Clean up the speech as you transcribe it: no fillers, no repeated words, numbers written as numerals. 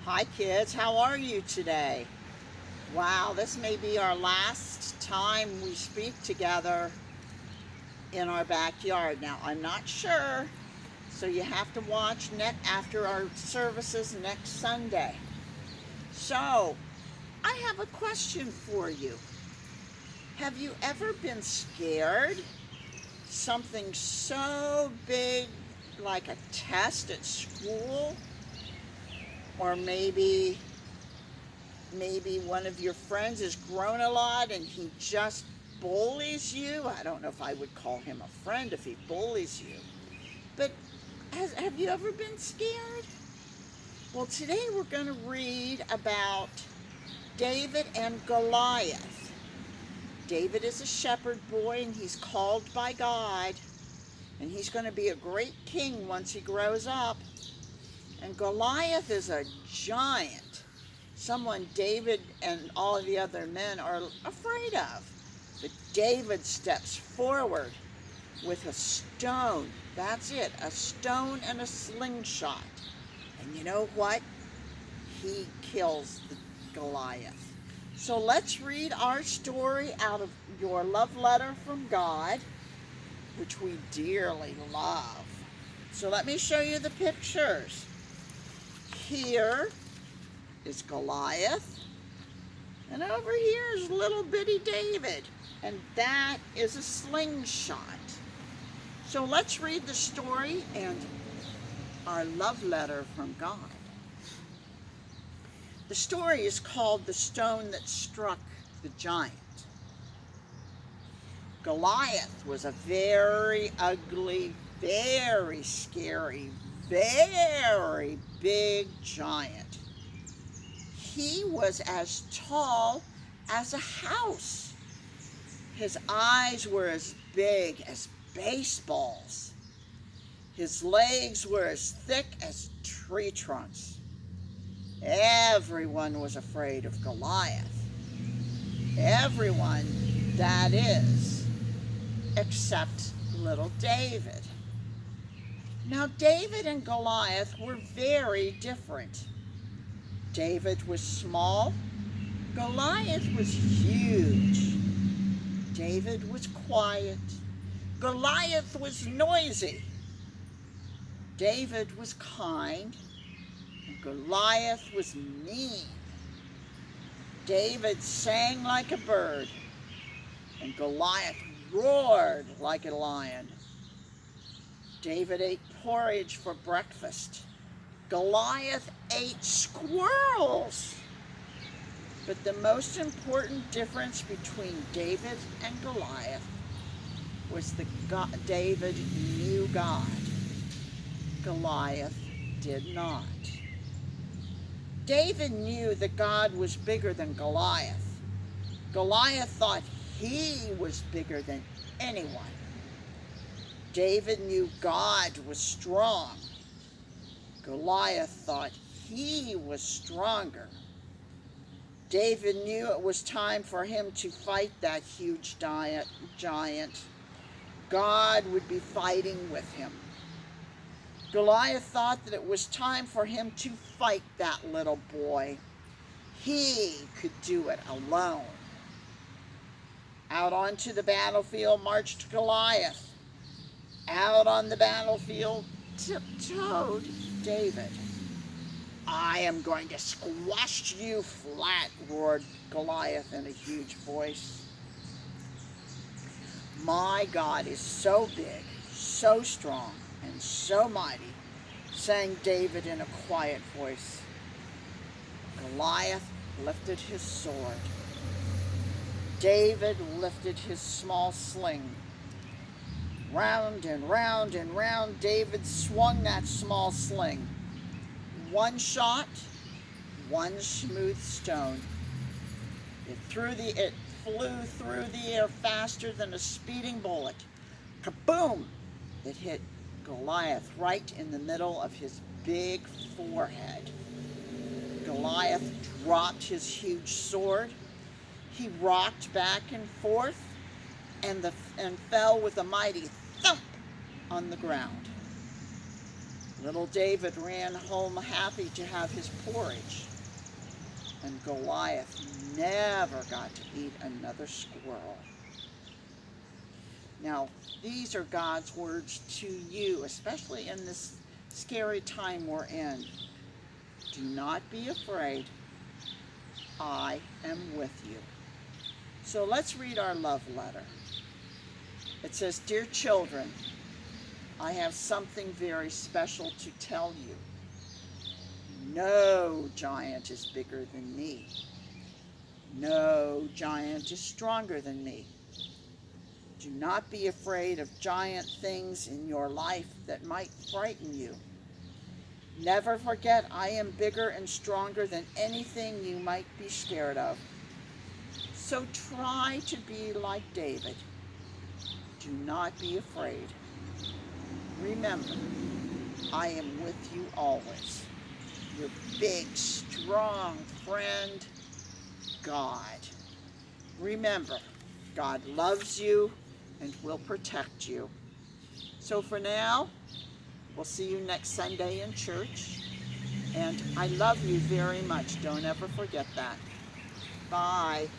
Hi kids, how are you today? Wow, this may be our last time we speak together in our backyard. Now, I'm not sure, so you have to watch after our services next Sunday. So, I have a question for you. Have you ever been scared? Something so big like a test at school? Or maybe one of your friends has grown a lot and he just bullies you. I don't know if I would call him a friend if he bullies you. But have you ever been scared? Well, today we're going to read about David and Goliath. David is a shepherd boy and he's called by God. And he's going to be a great king once he grows up. And Goliath is a giant, someone David and all of the other men are afraid of. But David steps forward with a stone. That's it, a stone and a slingshot. And you know what? He kills the Goliath. So let's read our story out of your love letter from God, which we dearly love. So let me show you the pictures. Here is Goliath, and over here is little bitty David, and that is a slingshot. So let's read the story and our love letter from God. The story is called The Stone That Struck the Giant. Goliath was a very ugly, very scary, very big giant. He was as tall as a house. His eyes were as big as baseballs. His legs were as thick as tree trunks. Everyone was afraid of Goliath. Everyone, that is, except little David. Now, David and Goliath were very different. David was small. Goliath was huge. David was quiet. Goliath was noisy. David was kind. And Goliath was mean. David sang like a bird. And Goliath roared like a lion. David ate porridge for breakfast. Goliath ate squirrels. But the most important difference between David and Goliath was that David knew God. Goliath did not. David knew that God was bigger than Goliath. Goliath thought he was bigger than anyone. David knew God was strong. Goliath thought he was stronger. David knew it was time for him to fight that huge giant. God would be fighting with him. Goliath thought that it was time for him to fight that little boy. He could do it alone. Out onto the battlefield marched Goliath. Out on the battlefield tiptoed David. "I am going to squash you flat," roared Goliath in a huge voice. "My God is so big, so strong, and so mighty," sang David in a quiet voice. Goliath lifted his sword. David lifted his small sling. Round and round and round David swung that small sling. One shot, one smooth stone. It flew through the air faster than a speeding bullet. Kaboom! It hit Goliath right in the middle of his big forehead. Goliath dropped his huge sword. He rocked back and forth and fell with a mighty thump on the ground. Little David ran home happy to have his porridge, and Goliath never got to eat another squirrel. Now, these are God's words to you, especially in this scary time we're in. Do not be afraid. I am with you. So let's read our love letter. It says, "Dear children, I have something very special to tell you. No giant is bigger than me. No giant is stronger than me. Do not be afraid of giant things in your life that might frighten you. Never forget I am bigger and stronger than anything you might be scared of. So try to be like David. Do not be afraid. Remember, I am with you always. Your big, strong friend, God. Remember, God loves you and will protect you. So for now, we'll see you next Sunday in church. And I love you very much. Don't ever forget that. Bye.